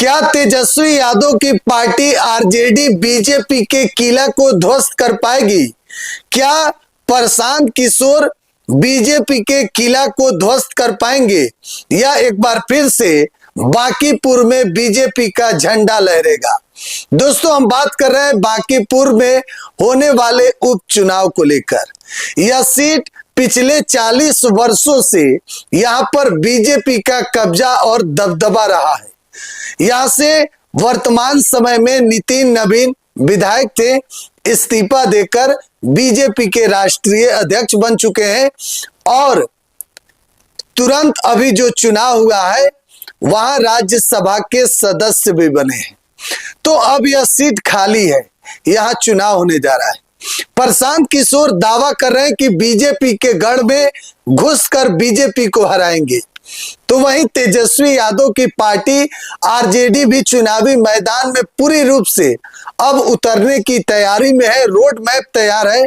क्या तेजस्वी यादव की party RJD BJP के किला को ध्वस्त कर पाएगी? क्या प्रशांत किशोर बीजेपी के किला को ध्वस्त कर पाएंगे या एक बार फिर से बांकीपुर में बीजेपी का झंडा लहरेगा? दोस्तों, हम बात कर रहे हैं बांकीपुर में होने वाले उपचुनाव को लेकर। यह सीट पिछले 40 वर्षों से यहां पर बीजेपी का कब्जा और दबदबा रहा है। यहां से वर्तमान समय में नितिन नवीन विधायक थे, इस्तीफा देकर बीजेपी के राष्ट्रीय अध्यक्ष बन चुके हैं और तुरंत अभी जो चुनाव हुआ है वहां राज्यसभा के सदस्य भी बने हैं। तो अब यह सीट खाली है, यहां चुनाव होने जा रहा है। प्रशांत किशोर दावा कर रहे हैं कि बीजेपी के गढ़ में घुसकर बीजेपी को हराएंगे, तो वहीं तेजस्वी यादव की पार्टी आरजेडी भी चुनावी मैदान में पूरी रूप से अब उतरने की तैयारी में है। रोड मैप तैयार है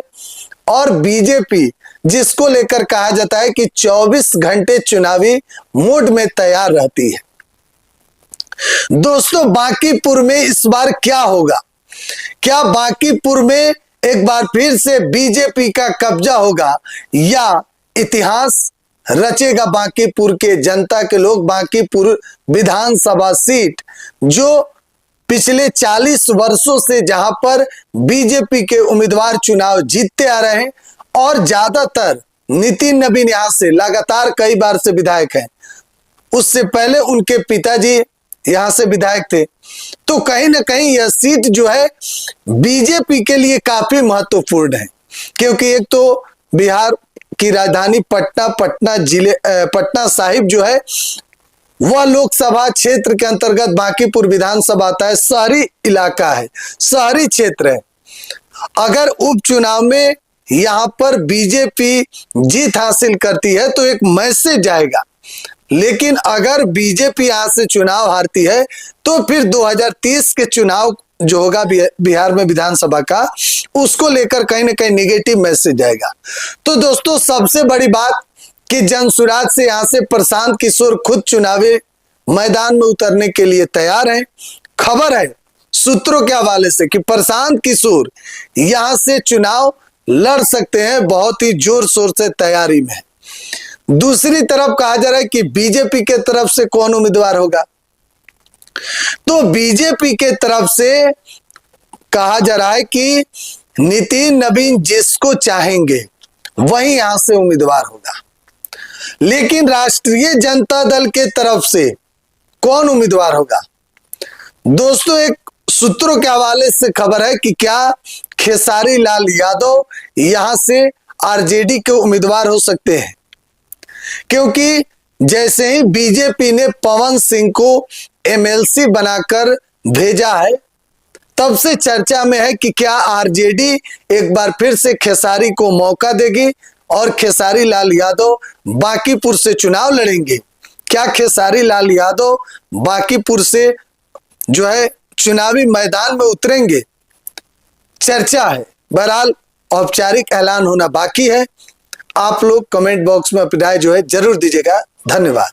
और बीजेपी, जिसको लेकर कहा जाता है कि 24 घंटे चुनावी मोड में तैयार रहती है। दोस्तों, बांकीपुर में इस बार क्या होगा? क्या बांकीपुर में एक बार फिर से बीजेपी का कब्जा होगा या इतिहास रचेगा बांकीपुर के जनता के लोग? बांकीपुर विधानसभा सीट जो पिछले 40 वर्षों से जहां पर बीजेपी के उम्मीदवार चुनाव जीतते आ रहे हैं और ज्यादातर नितिन नवीन यहां से लगातार कई बार से विधायक हैं, उससे पहले उनके पिताजी यहां से विधायक थे। तो कहीं ना कहीं यह सीट जो है बीजेपी के लिए काफी महत्वपूर्ण है, क्योंकि एक तो बिहार की राजधानी पटना साहिब जो है वह लोकसभा क्षेत्र के अंतर्गत बांकीपुर विधानसभा आता है। शहरी इलाका है, शहरी क्षेत्र है। अगर उपचुनाव में यहां पर बीजेपी जीत हासिल करती है तो एक मैसेज जाएगा, लेकिन अगर बीजेपी यहां से चुनाव हारती है तो फिर 2030 के चुनाव जो होगा बिहार में विधानसभा का, उसको लेकर कहीं ना कहीं नेगेटिव मैसेज जाएगा। तो दोस्तों, सबसे बड़ी बात कि जनसुराज से यहां से प्रशांत किशोर खुद चुनावी मैदान में उतरने के लिए तैयार हैं। खबर है सूत्रों के हवाले से कि प्रशांत किशोर यहां से चुनाव लड़ सकते हैं, बहुत ही जोर शोर से तैयारी में। दूसरी तरफ कहा जा रहा है कि बीजेपी के तरफ से कौन उम्मीदवार होगा, तो बीजेपी के तरफ से कहा जा रहा है कि नितिन नवीन जिसको चाहेंगे वही यहां से उम्मीदवार होगा। लेकिन राष्ट्रीय जनता दल के तरफ से कौन उम्मीदवार होगा? दोस्तों, एक सूत्रों के हवाले से खबर है कि क्या खेसारी लाल यादव यहां से आरजेडी के उम्मीदवार हो सकते हैं, क्योंकि जैसे ही बीजेपी ने पवन सिंह को एमएलसी बनाकर भेजा है, तब से चर्चा में है कि क्या आरजेडी एक बार फिर से खेसारी को मौका देगी और खेसारी लाल यादव बांकीपुर से चुनाव लड़ेंगे। क्या खेसारी लाल यादव बांकीपुर से जो है चुनावी मैदान में उतरेंगे? चर्चा है। बहरहाल औपचारिक ऐलान होना बाकी है। आप लोग कमेंट बॉक्स में अपनी राय जो है जरूर दीजिएगा। धन्यवाद।